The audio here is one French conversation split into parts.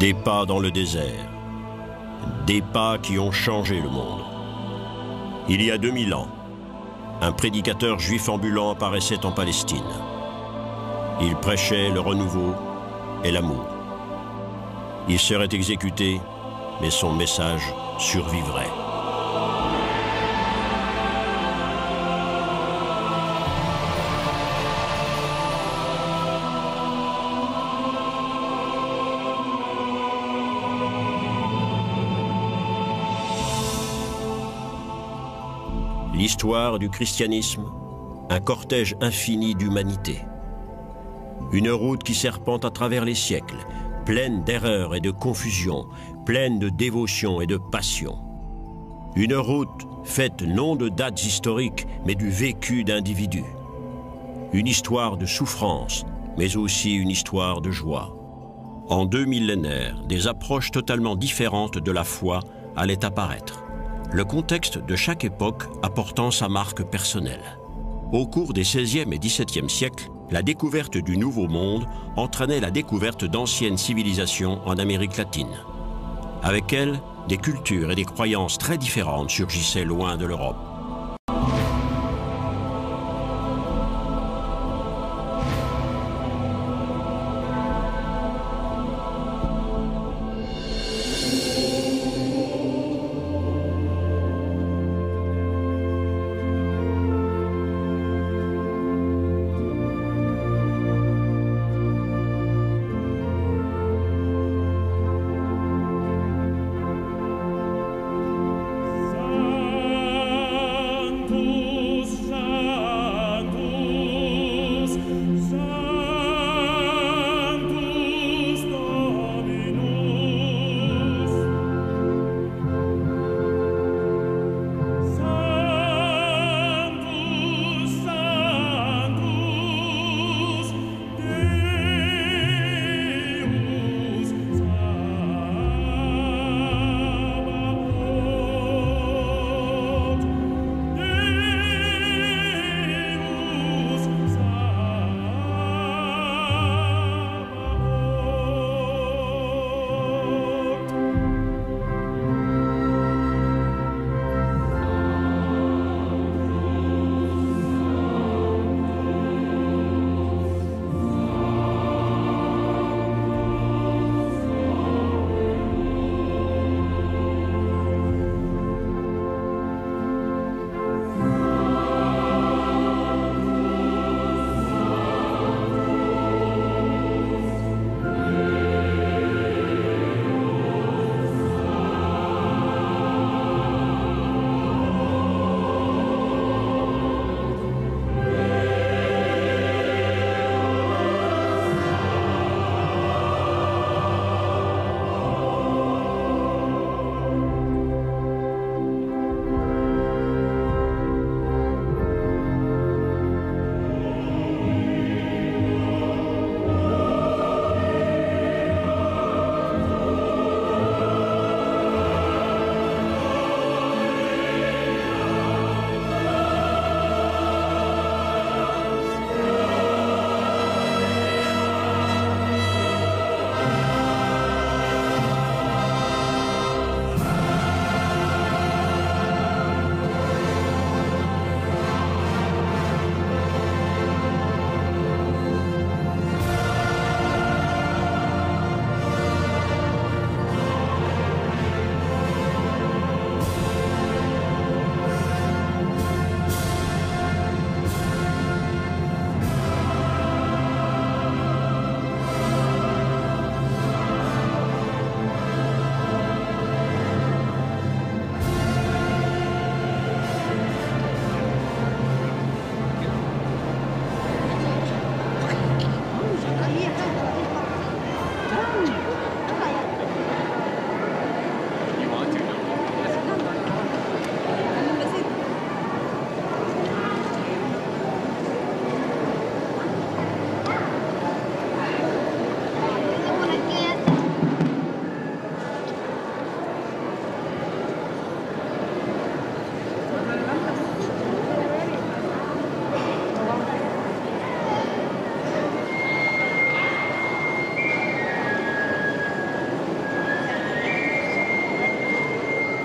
Des pas dans le désert. Des pas qui ont changé le monde. Il y a 2000 ans, un prédicateur juif ambulant apparaissait en Palestine. Il prêchait le renouveau et l'amour. Il serait exécuté, mais son message survivrait. L'histoire du christianisme, un cortège infini d'humanité. Une route qui serpente à travers les siècles, pleine d'erreurs et de confusion, pleine de dévotion et de passion. Une route faite non de dates historiques, mais du vécu d'individus. Une histoire de souffrance, mais aussi une histoire de joie. En 2 millénaires, des approches totalement différentes de la foi allaient apparaître. Le contexte de chaque époque apportant sa marque personnelle. Au cours des XVIe et XVIIe siècles, la découverte du Nouveau Monde entraînait la découverte d'anciennes civilisations en Amérique latine. Avec elle, des cultures et des croyances très différentes surgissaient loin de l'Europe.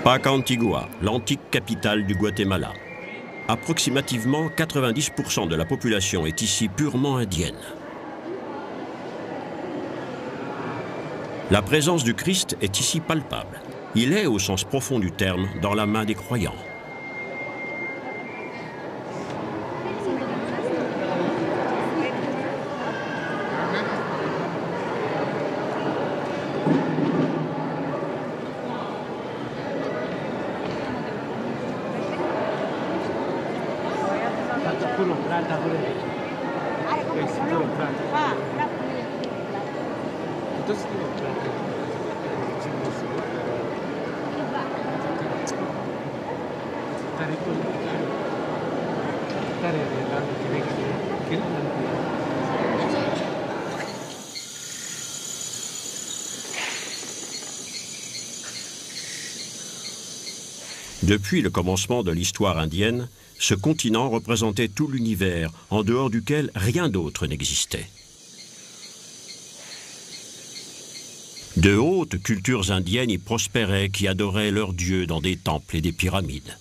Pacantigua, l'antique capitale du Guatemala. Approximativement 90% de la population est ici purement indienne. La présence du Christ est ici palpable. Il est, au sens profond du terme, dans la main des croyants. Depuis le commencement de l'histoire indienne, ce continent représentait tout l'univers, en dehors duquel rien d'autre n'existait. De hautes cultures indiennes y prospéraient qui adoraient leurs dieux dans des temples et des pyramides.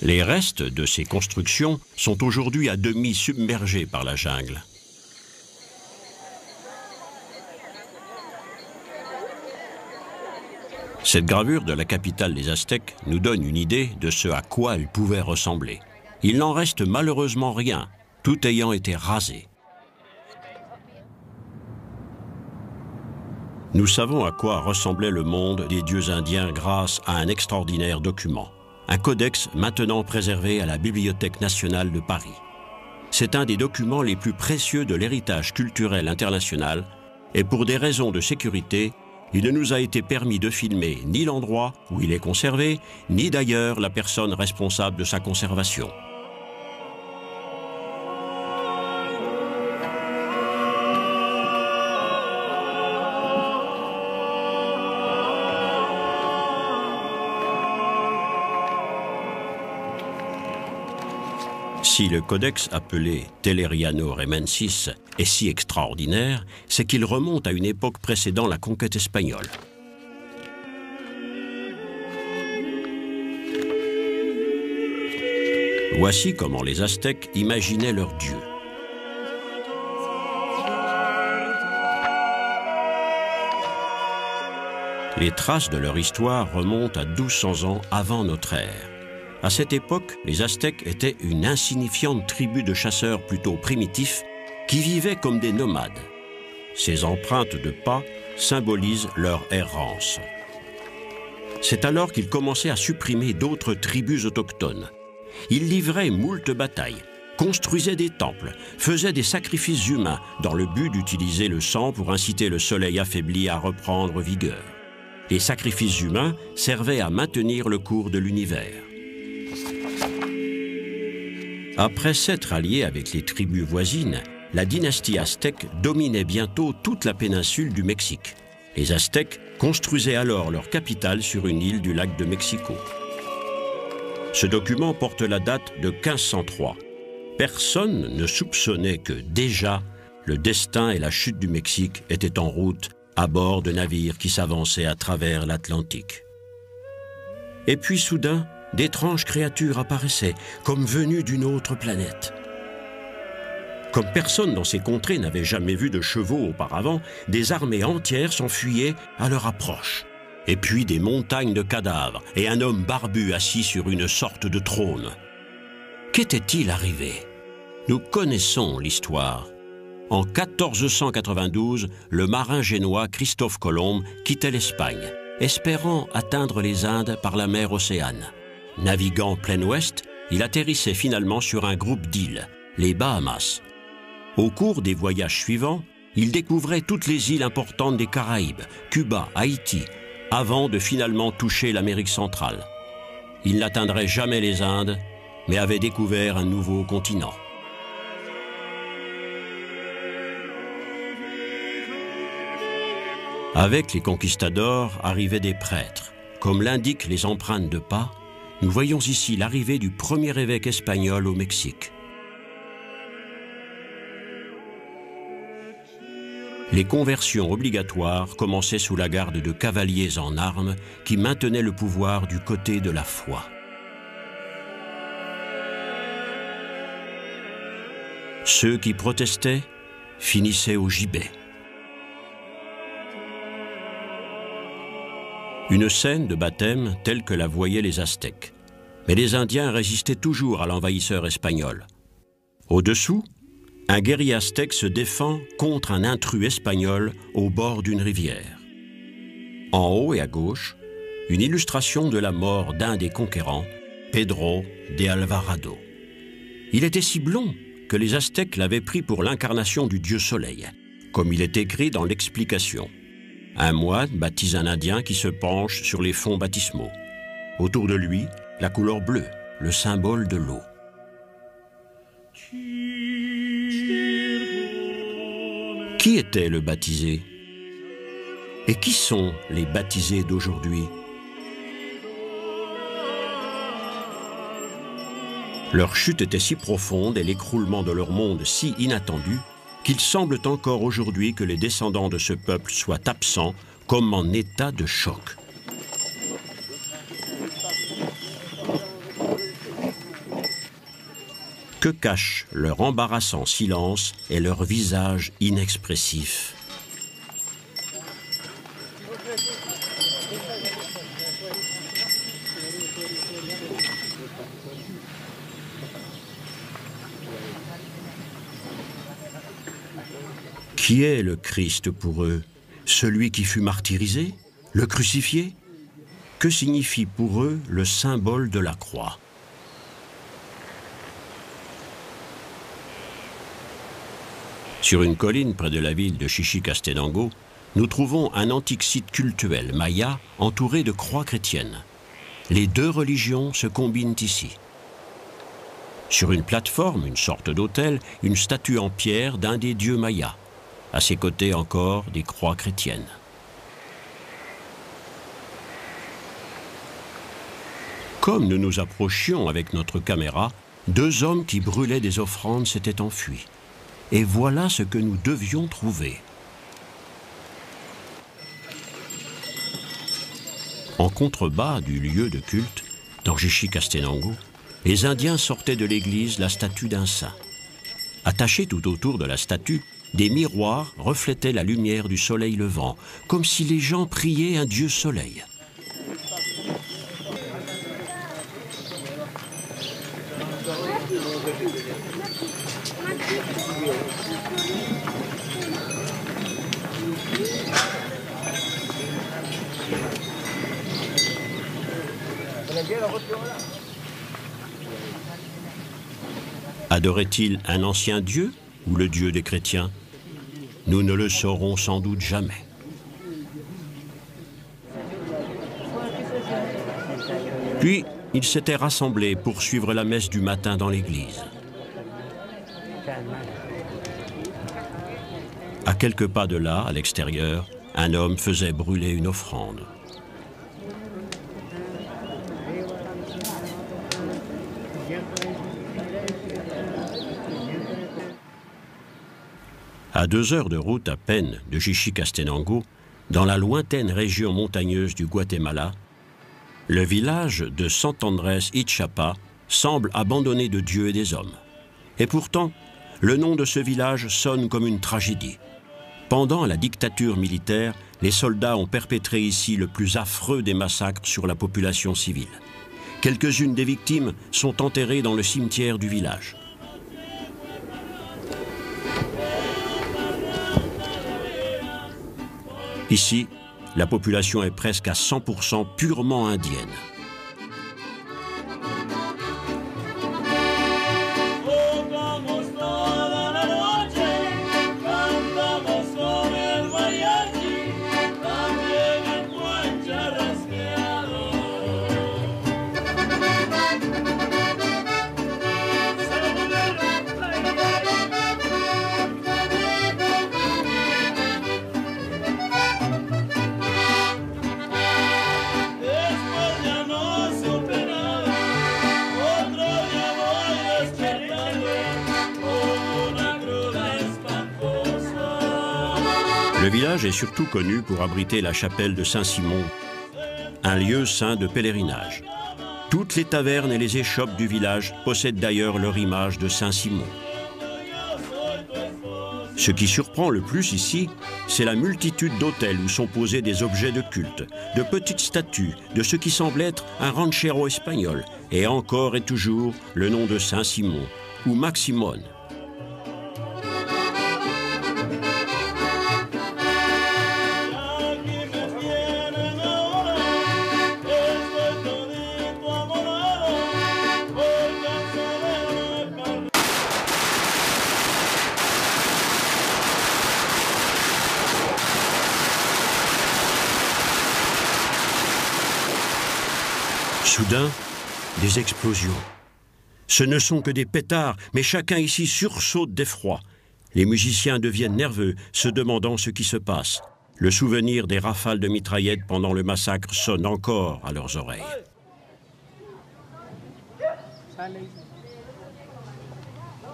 Les restes de ces constructions sont aujourd'hui à demi submergés par la jungle. Cette gravure de la capitale des Aztèques nous donne une idée de ce à quoi elle pouvait ressembler. Il n'en reste malheureusement rien, tout ayant été rasé. Nous savons à quoi ressemblait le monde des dieux indiens grâce à un extraordinaire document, un codex maintenant préservé à la Bibliothèque nationale de Paris. C'est un des documents les plus précieux de l'héritage culturel international et pour des raisons de sécurité, il ne nous a été permis de filmer ni l'endroit où il est conservé, ni d'ailleurs la personne responsable de sa conservation. Si le codex appelé Telleriano Remensis est si extraordinaire, c'est qu'il remonte à une époque précédant la conquête espagnole. Voici comment les Aztèques imaginaient leur dieu. Les traces de leur histoire remontent à 1200 ans avant notre ère. À cette époque, les Aztèques étaient une insignifiante tribu de chasseurs plutôt primitifs qui vivaient comme des nomades. Ces empreintes de pas symbolisent leur errance. C'est alors qu'ils commençaient à supprimer d'autres tribus autochtones. Ils livraient moult batailles, construisaient des temples, faisaient des sacrifices humains dans le but d'utiliser le sang pour inciter le soleil affaibli à reprendre vigueur. Les sacrifices humains servaient à maintenir le cours de l'univers. Après s'être allié avec les tribus voisines, la dynastie aztèque dominait bientôt toute la péninsule du Mexique. Les Aztèques construisaient alors leur capitale sur une île du lac de Mexico. Ce document porte la date de 1503. Personne ne soupçonnait que déjà le destin et la chute du Mexique étaient en route à bord de navires qui s'avançaient à travers l'Atlantique. Et puis soudain, d'étranges créatures apparaissaient, comme venues d'une autre planète. Comme personne dans ces contrées n'avait jamais vu de chevaux auparavant, des armées entières s'enfuyaient à leur approche. Et puis des montagnes de cadavres et un homme barbu assis sur une sorte de trône. Qu'était-il arrivé? Nous connaissons l'histoire. En 1492, le marin génois Christophe Colomb quittait l'Espagne, espérant atteindre les Indes par la mer Océane. Naviguant plein ouest, il atterrissait finalement sur un groupe d'îles, les Bahamas. Au cours des voyages suivants, il découvrait toutes les îles importantes des Caraïbes, Cuba, Haïti, avant de finalement toucher l'Amérique centrale. Il n'atteindrait jamais les Indes, mais avait découvert un nouveau continent. Avec les conquistadors arrivaient des prêtres. Comme l'indiquent les empreintes de pas, nous voyons ici l'arrivée du premier évêque espagnol au Mexique. Les conversions obligatoires commençaient sous la garde de cavaliers en armes qui maintenaient le pouvoir du côté de la foi. Ceux qui protestaient finissaient au gibet. Une scène de baptême telle que la voyaient les Aztèques. Mais les Indiens résistaient toujours à l'envahisseur espagnol. Au-dessous, un guerrier aztèque se défend contre un intrus espagnol au bord d'une rivière. En haut et à gauche, une illustration de la mort d'un des conquérants, Pedro de Alvarado. Il était si blond que les Aztèques l'avaient pris pour l'incarnation du dieu soleil, comme il est écrit dans l'explication. Un moine baptise un Indien qui se penche sur les fonds baptismaux. Autour de lui, la couleur bleue, le symbole de l'eau. Qui était le baptisé? Et qui sont les baptisés d'aujourd'hui? Leur chute était si profonde et l'écroulement de leur monde si inattendu qu'il semble encore aujourd'hui que les descendants de ce peuple soient absents comme en état de choc. Que cachent leur embarrassant silence et leur visage inexpressif? Qui est le Christ pour eux? Celui qui fut martyrisé? Le crucifié? Que signifie pour eux le symbole de la croix? Sur une colline près de la ville de Chichicastenango, nous trouvons un antique site cultuel maya entouré de croix chrétiennes. Les deux religions se combinent ici. Sur une plateforme, une sorte d'autel, une statue en pierre d'un des dieux mayas. À ses côtés encore des croix chrétiennes. Comme nous nous approchions avec notre caméra, deux hommes qui brûlaient des offrandes s'étaient enfuis. Et voilà ce que nous devions trouver. En contrebas du lieu de culte, dans Chichicastenango, les Indiens sortaient de l'église la statue d'un saint. Attachés tout autour de la statue, des miroirs reflétaient la lumière du soleil levant, comme si les gens priaient un dieu soleil. Adorait-il un ancien dieu ou le dieu des chrétiens? Nous ne le saurons sans doute jamais. Puis, ils s'étaient rassemblés pour suivre la messe du matin dans l'église. À quelques pas de là, à l'extérieur, un homme faisait brûler une offrande. À 2 heures de route à peine de Chichicastenango, dans la lointaine région montagneuse du Guatemala, le village de Sant Andrés Ixapa semble abandonné de Dieu et des hommes. Et pourtant, le nom de ce village sonne comme une tragédie. Pendant la dictature militaire, les soldats ont perpétré ici le plus affreux des massacres sur la population civile. Quelques-unes des victimes sont enterrées dans le cimetière du village. Ici, la population est presque à 100% purement indienne. Le village est surtout connu pour abriter la chapelle de Saint-Simon, un lieu saint de pèlerinage. Toutes les tavernes et les échoppes du village possèdent d'ailleurs leur image de Saint-Simon. Ce qui surprend le plus ici, c'est la multitude d'hôtels où sont posés des objets de culte, de petites statues, de ce qui semble être un ranchero espagnol, et encore et toujours le nom de Saint-Simon ou Maximone. Soudain, des explosions. Ce ne sont que des pétards, mais chacun ici sursaute d'effroi. Les musiciens deviennent nerveux, se demandant ce qui se passe. Le souvenir des rafales de mitraillettes pendant le massacre sonne encore à leurs oreilles.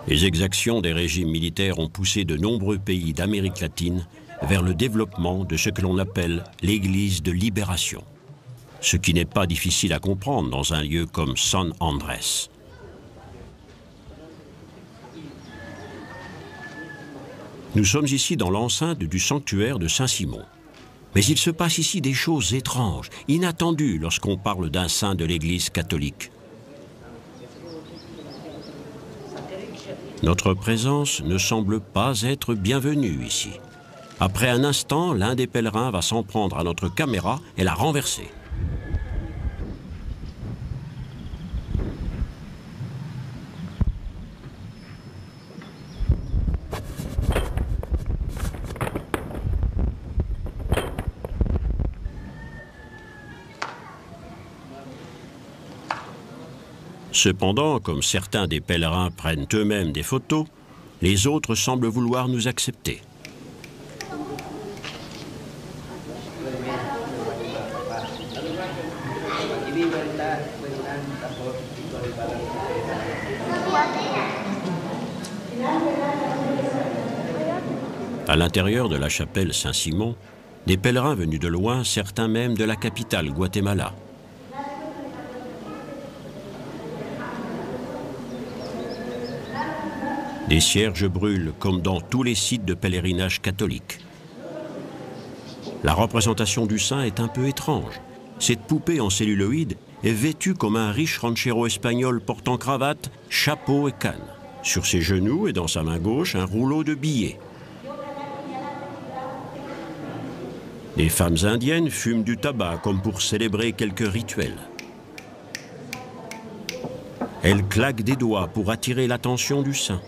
Les exactions des régimes militaires ont poussé de nombreux pays d'Amérique latine vers le développement de ce que l'on appelle l'Église de libération. Ce qui n'est pas difficile à comprendre dans un lieu comme San Andrés. Nous sommes ici dans l'enceinte du sanctuaire de Saint-Simon. Mais il se passe ici des choses étranges, inattendues lorsqu'on parle d'un saint de l'Église catholique. Notre présence ne semble pas être bienvenue ici. Après un instant, l'un des pèlerins va s'en prendre à notre caméra et la renverser. Cependant, comme certains des pèlerins prennent eux-mêmes des photos, les autres semblent vouloir nous accepter. À l'intérieur de la chapelle Saint-Simon, des pèlerins venus de loin, certains même de la capitale, Guatemala. Des cierges brûlent comme dans tous les sites de pèlerinage catholiques. La représentation du saint est un peu étrange. Cette poupée en celluloïd est vêtue comme un riche ranchero espagnol portant cravate, chapeau et canne. Sur ses genoux et dans sa main gauche, un rouleau de billets. Les femmes indiennes fument du tabac comme pour célébrer quelques rituels. Elles claquent des doigts pour attirer l'attention du saint.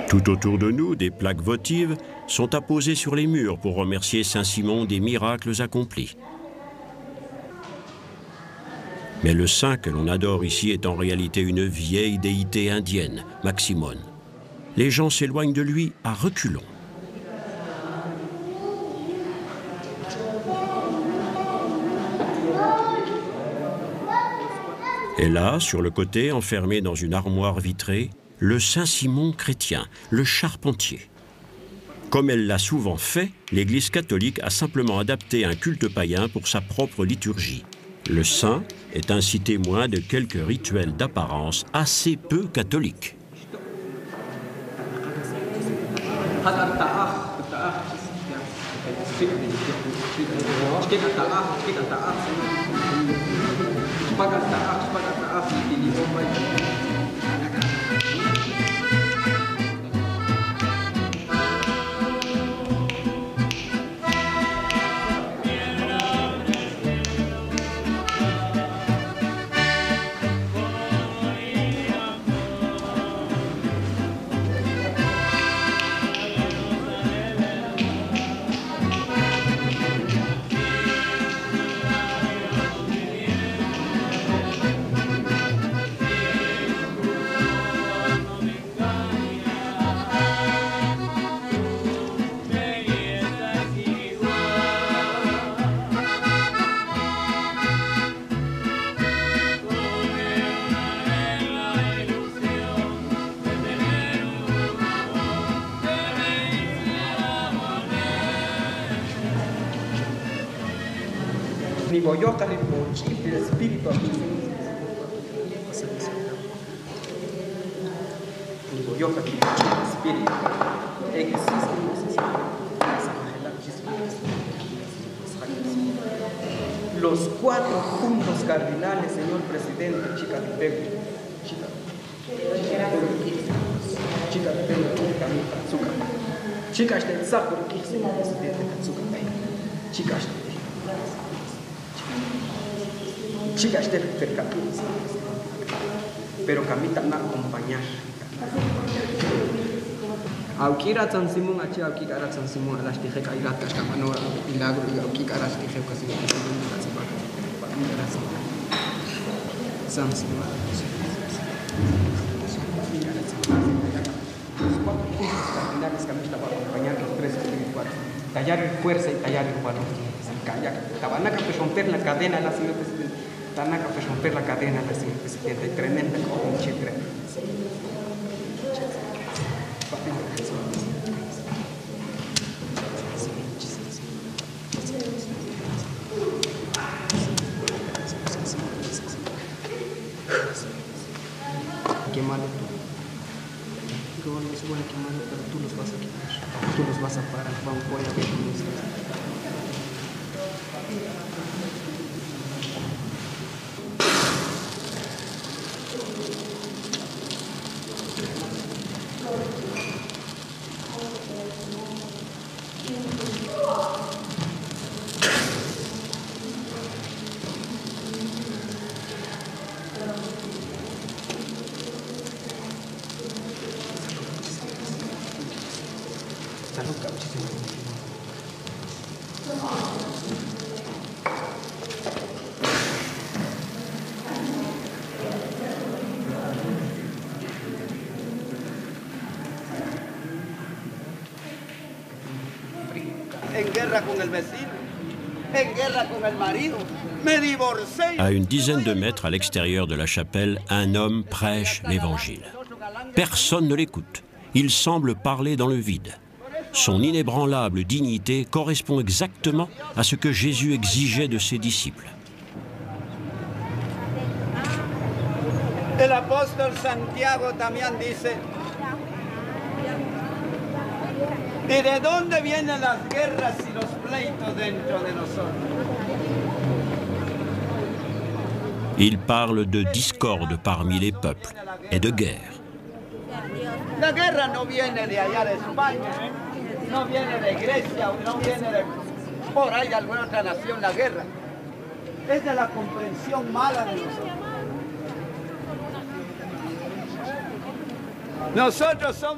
Tout autour de nous, des plaques votives sont apposées sur les murs pour remercier Saint-Simon des miracles accomplis. Mais le saint que l'on adore ici est en réalité une vieille déité indienne, Maximone. Les gens s'éloignent de lui à reculons. Et là, sur le côté, enfermé dans une armoire vitrée, le Saint-Simon chrétien, le charpentier. Comme elle l'a souvent fait, l'Église catholique a simplement adapté un culte païen pour sa propre liturgie. Le saint est ainsi témoin de quelques rituels d'apparence assez peu catholiques. Niboyoka Rinpoche, el espíritu aquí. Niboyoka Rinpoche, el espíritu. Existe. Los 4 puntos cardinales, señor presidente, chica de Perú. Chica de Perú, chicas del Sapo, chicas del Percatú, pero Camita me acompañar. Aukira San Simón, Aukira San Simón, las dije que hay gatas, camanora, milagro, y Aukira las dije que se San Simón. Los 4 puntos cardinales que a mí estaba acompañando los 3 espirituales. Tallar el fuerza y tallar el valor. Tabanaca pues romper la cadena, la señor presidente. Tabanaca pues romper la cadena, la señor presidente. Tremenda como un chetre. Quémalo tú. No se van a quemar, pero tú los vas a quemar. Tú los vas a parar. Vamos, voy a ver cómo estás. En guerra con el vecino, en guerra con el marido, me divorcé. À une dizaine de mètres à l'extérieur de la chapelle, un homme prêche l'évangile. Personne ne l'écoute. Il semble parler dans le vide. Son inébranlable dignité correspond exactement à ce que Jésus exigeait de ses disciples. El apóstol Santiago también dice: ¿y de dónde vienen las guerras y los pleitos dentro de nosotros? Il parle de discorde parmi les peuples et de guerre. La guerra no viene de allá de España, no viene de Grecia, no viene de por ahí de alguna otra nación. La guerra es de la comprensión mala de nosotros.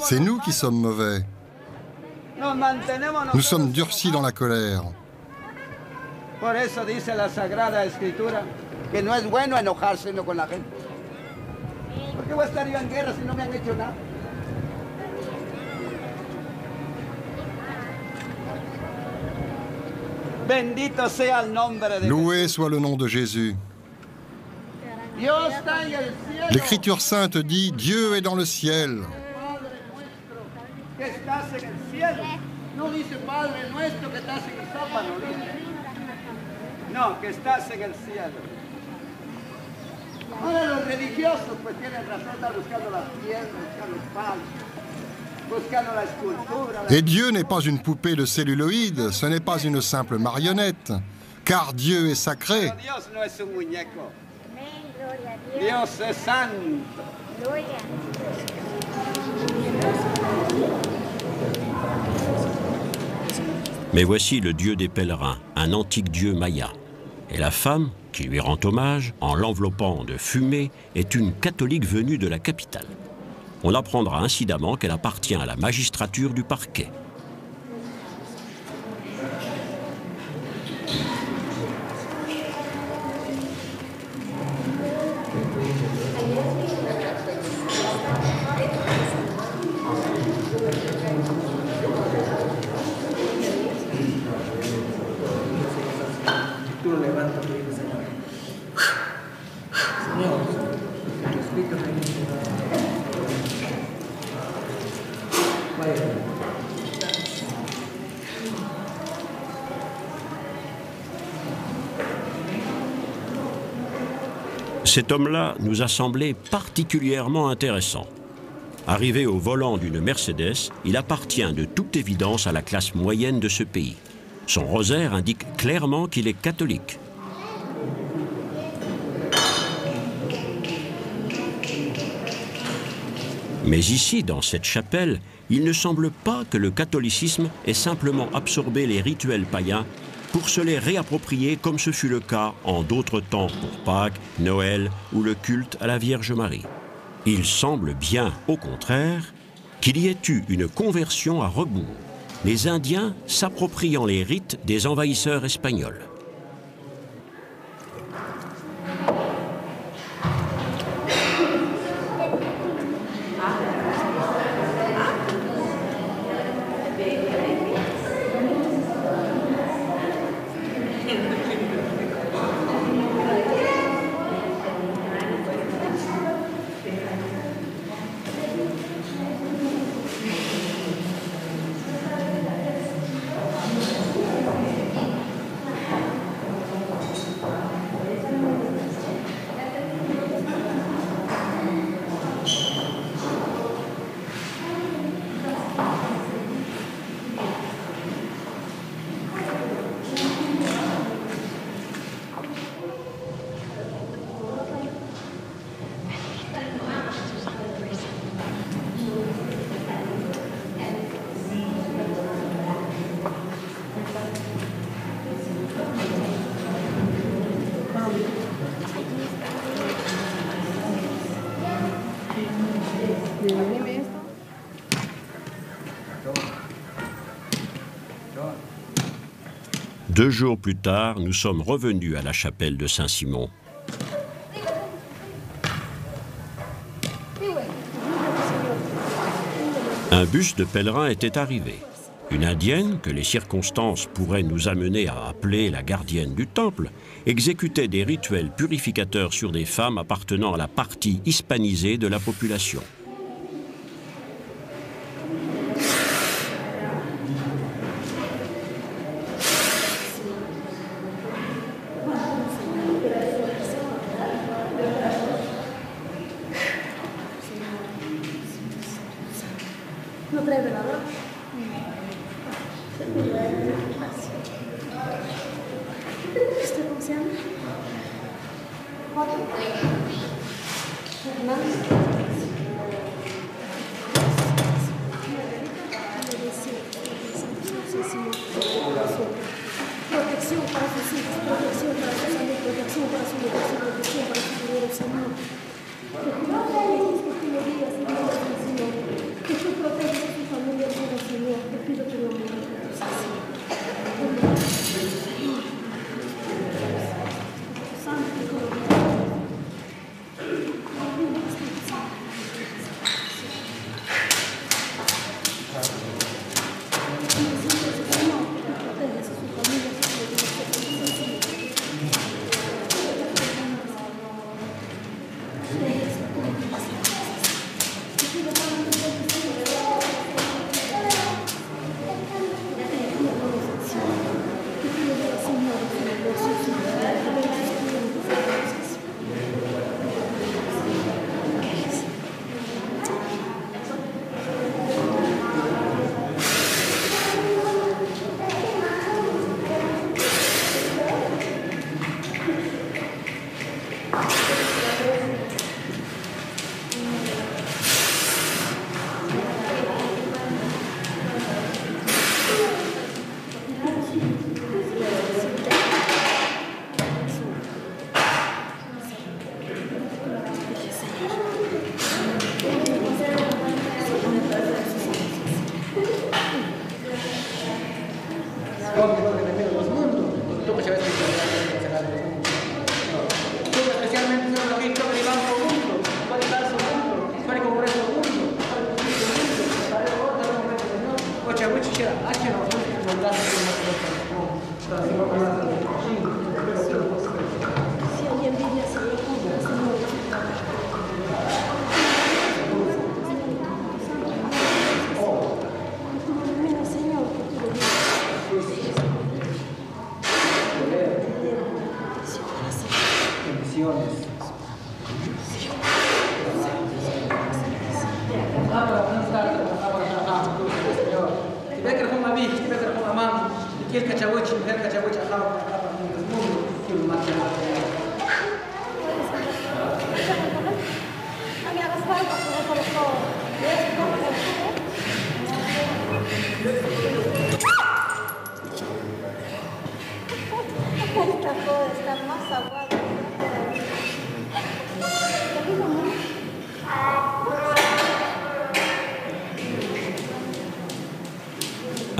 C'est nous qui sommes mauvais. Nous sommes durcis dans la colère. Por eso dice la Sagrada Escritura que no es bueno enojarse con la gente. ¿Por qué voy a estar yo en guerra si no me han hecho nada? Bendito sea el nombre de Dios. Loué soit le nom de Jésus. Dios está en el cielo. L'Écriture sainte dit « Dieu est dans le ciel ». Que estás en el cielo. No dice Padre nuestro que estás en el sótano, dice. No, que estás en el cielo. Ahora los religiosos pues tienen razón, están buscando las piedras, buscando los palos, buscando la escultura. Et Dieu n'est pas une poupée de celluloïd, ce n'est pas une simple marionnette, car Dieu est sacré. Pero Dios no es un muñeco. Dios es santo. Mais voici le dieu des pèlerins, un antique dieu maya. Et la femme, qui lui rend hommage, en l'enveloppant de fumée, est une catholique venue de la capitale. On apprendra incidemment qu'elle appartient à la magistrature du parquet. Cet homme-là nous a semblé particulièrement intéressant. Arrivé au volant d'une Mercedes, il appartient de toute évidence à la classe moyenne de ce pays. Son rosaire indique clairement qu'il est catholique. Mais ici, dans cette chapelle, il ne semble pas que le catholicisme ait simplement absorbé les rituels païens pour se les réapproprier comme ce fut le cas en d'autres temps pour Pâques, Noël ou le culte à la Vierge Marie. Il semble bien, au contraire, qu'il y ait eu une conversion à rebours, les Indiens s'appropriant les rites des envahisseurs espagnols. Deux jours plus tard, nous sommes revenus à la chapelle de Saint-Simon. Un bus de pèlerins était arrivé. Une indienne, que les circonstances pourraient nous amener à appeler la gardienne du temple, exécutait des rituels purificateurs sur des femmes appartenant à la partie hispanisée de la population.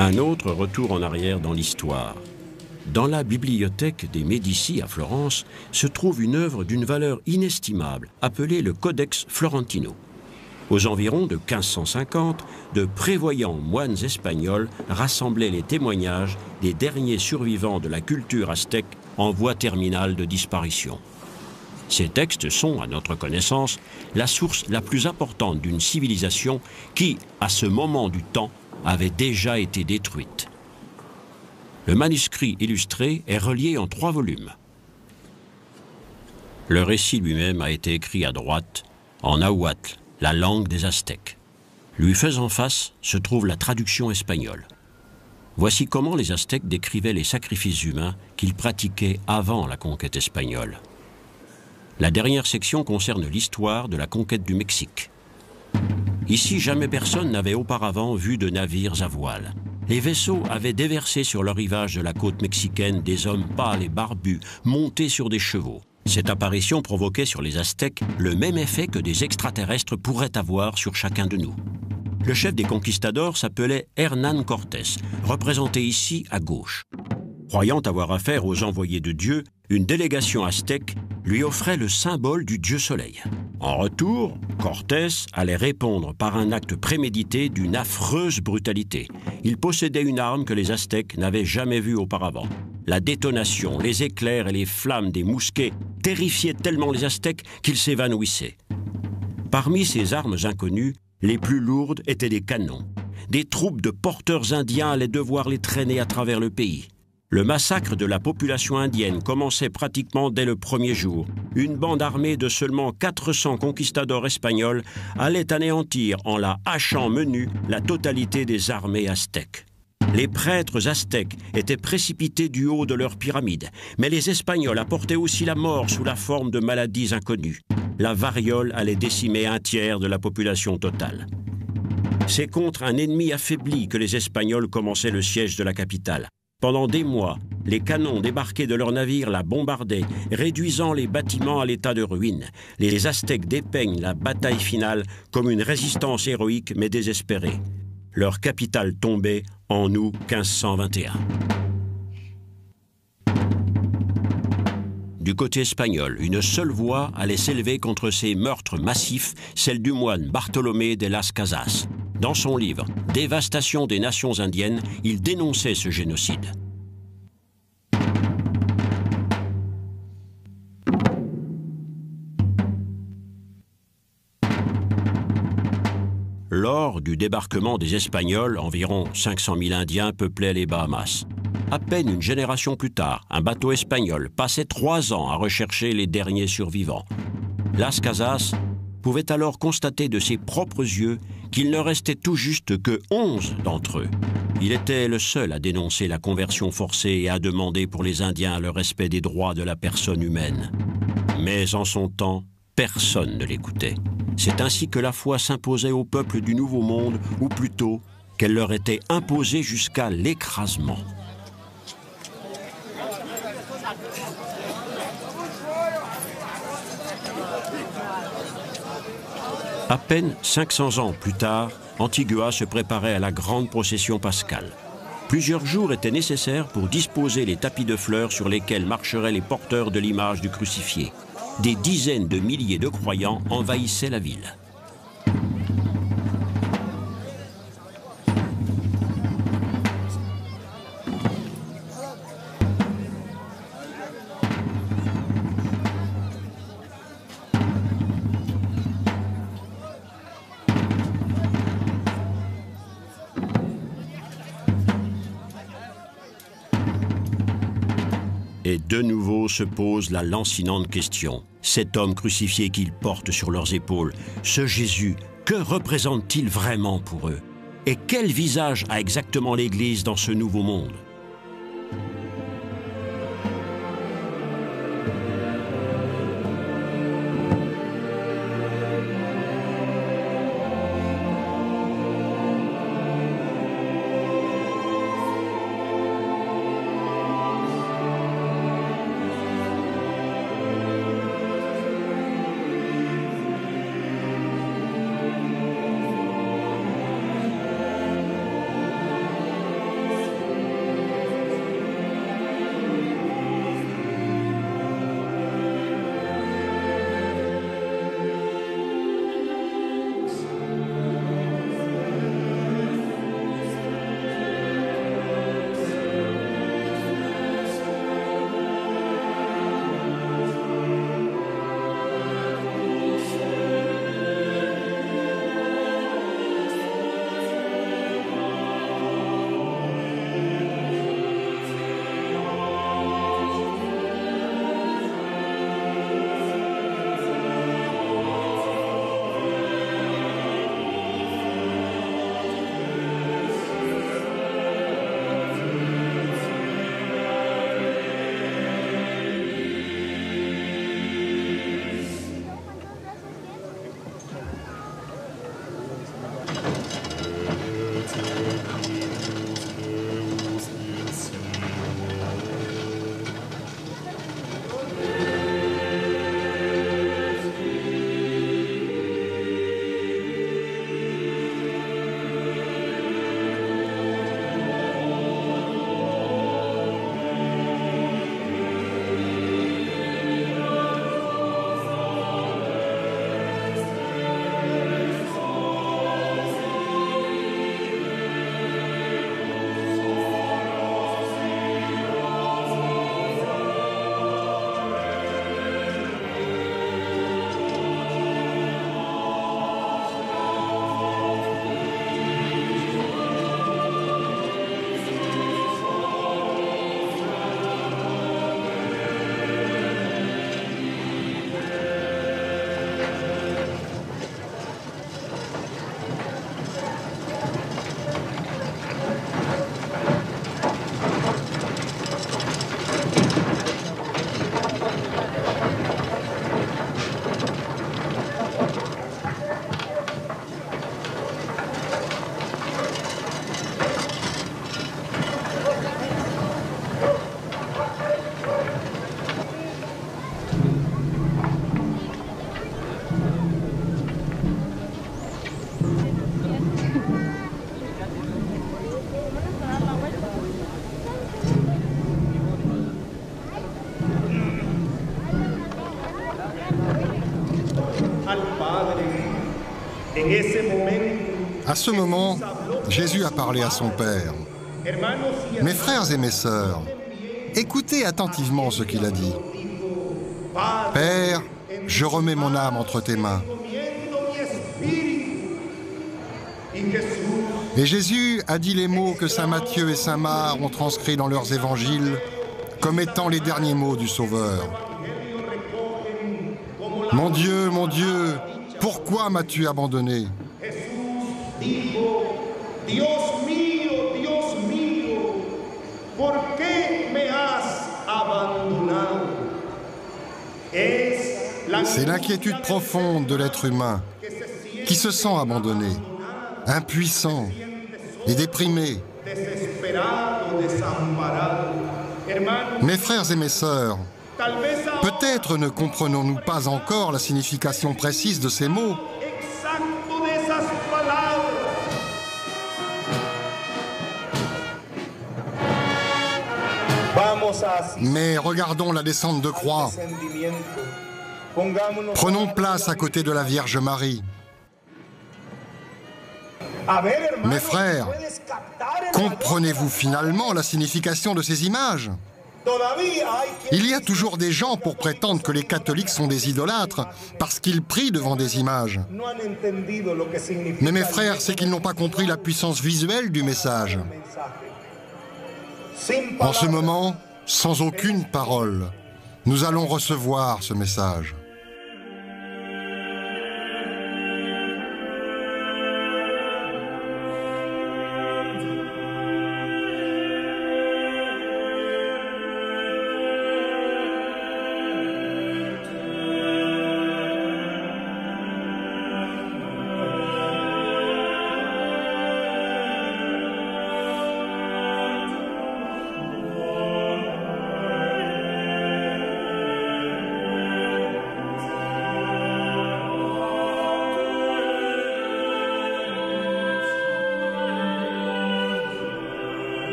Un autre retour en arrière dans l'histoire. Dans la bibliothèque des Médicis à Florence se trouve une œuvre d'une valeur inestimable, appelée le Codex Florentino. Aux environs de 1550, de prévoyants moines espagnols rassemblaient les témoignages des derniers survivants de la culture aztèque en voie terminale de disparition. Ces textes sont, à notre connaissance, la source la plus importante d'une civilisation qui, à ce moment du temps, avait déjà été détruite. Le manuscrit illustré est relié en 3 volumes. Le récit lui-même a été écrit à droite, en nahuatl, la langue des Aztèques. Lui faisant face se trouve la traduction espagnole. Voici comment les Aztèques décrivaient les sacrifices humains qu'ils pratiquaient avant la conquête espagnole. La dernière section concerne l'histoire de la conquête du Mexique. Ici, jamais personne n'avait auparavant vu de navires à voile. Les vaisseaux avaient déversé sur le rivage de la côte mexicaine des hommes pâles et barbus, montés sur des chevaux. Cette apparition provoquait sur les Aztèques le même effet que des extraterrestres pourraient avoir sur chacun de nous. Le chef des conquistadors s'appelait Hernán Cortés, représenté ici à gauche. Croyant avoir affaire aux envoyés de Dieu, une délégation aztèque lui offrait le symbole du dieu soleil. En retour, Cortés allait répondre par un acte prémédité d'une affreuse brutalité. Il possédait une arme que les Aztèques n'avaient jamais vue auparavant. La détonation, les éclairs et les flammes des mousquets terrifiaient tellement les Aztèques qu'ils s'évanouissaient. Parmi ces armes inconnues, les plus lourdes étaient des canons. Des troupes de porteurs indiens allaient devoir les traîner à travers le pays. Le massacre de la population indienne commençait pratiquement dès le premier jour. Une bande armée de seulement 400 conquistadors espagnols allait anéantir en la hachant menu la totalité des armées aztèques. Les prêtres aztèques étaient précipités du haut de leurs pyramides, mais les Espagnols apportaient aussi la mort sous la forme de maladies inconnues. La variole allait décimer 1/3 de la population totale. C'est contre un ennemi affaibli que les Espagnols commençaient le siège de la capitale. Pendant des mois, les canons débarqués de leurs navires la bombardaient, réduisant les bâtiments à l'état de ruine. Les Aztèques dépeignent la bataille finale comme une résistance héroïque mais désespérée. Leur capitale tombait en août 1521. Du côté espagnol, une seule voix allait s'élever contre ces meurtres massifs, celle du moine Bartolomé de las Casas. Dans son livre « Dévastation des nations indiennes », il dénonçait ce génocide. Lors du débarquement des Espagnols, environ 500 000 Indiens peuplaient les Bahamas. À peine une génération plus tard, un bateau espagnol passait 3 ans à rechercher les derniers survivants. Las Casas pouvait alors constater de ses propres yeux qu'il ne restait tout juste que 11 d'entre eux. Il était le seul à dénoncer la conversion forcée et à demander pour les Indiens le respect des droits de la personne humaine. Mais en son temps, personne ne l'écoutait. C'est ainsi que la foi s'imposait au peuple du Nouveau Monde, ou plutôt qu'elle leur était imposée jusqu'à l'écrasement. À peine 500 ans plus tard, Antigua se préparait à la grande procession pascale. Plusieurs jours étaient nécessaires pour disposer les tapis de fleurs sur lesquels marcheraient les porteurs de l'image du crucifié. Des dizaines de milliers de croyants envahissaient la ville. Et de nouveau se pose la lancinante question. Cet homme crucifié qu'ils portent sur leurs épaules, ce Jésus, que représente-t-il vraiment pour eux? Et quel visage a exactement l'Église dans ce nouveau monde? À ce moment, Jésus a parlé à son Père. Mes frères et mes sœurs, écoutez attentivement ce qu'il a dit. Père, je remets mon âme entre tes mains. Et Jésus a dit les mots que saint Matthieu et saint Marc ont transcrits dans leurs évangiles comme étant les derniers mots du Sauveur. Mon Dieu, pourquoi m'as-tu abandonné? C'est l'inquiétude profonde de l'être humain qui se sent abandonné, impuissant et déprimé. Mes frères et mes sœurs, peut-être ne comprenons-nous pas encore la signification précise de ces mots. Mais regardons la descente de croix. Prenons place à côté de la Vierge Marie. Mes frères, comprenez-vous finalement la signification de ces images? Il y a toujours des gens pour prétendre que les catholiques sont des idolâtres parce qu'ils prient devant des images. Mais mes frères, c'est qu'ils n'ont pas compris la puissance visuelle du message. En ce moment, sans aucune parole, nous allons recevoir ce message.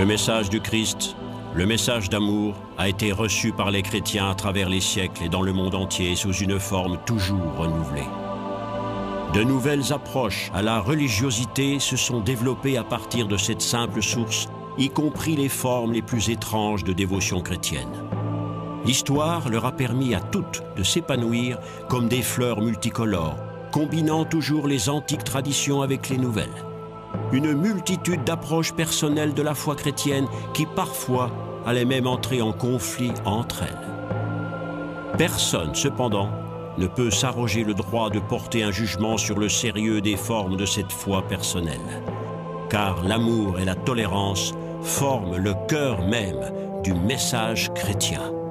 Le message du Christ, le message d'amour, a été reçu par les chrétiens à travers les siècles et dans le monde entier sous une forme toujours renouvelée. De nouvelles approches à la religiosité se sont développées à partir de cette simple source, y compris les formes les plus étranges de dévotion chrétienne. L'histoire leur a permis à toutes de s'épanouir comme des fleurs multicolores, combinant toujours les antiques traditions avec les nouvelles. Une multitude d'approches personnelles de la foi chrétienne qui parfois allaient même entrer en conflit entre elles. Personne, cependant, ne peut s'arroger le droit de porter un jugement sur le sérieux des formes de cette foi personnelle, car l'amour et la tolérance forment le cœur même du message chrétien.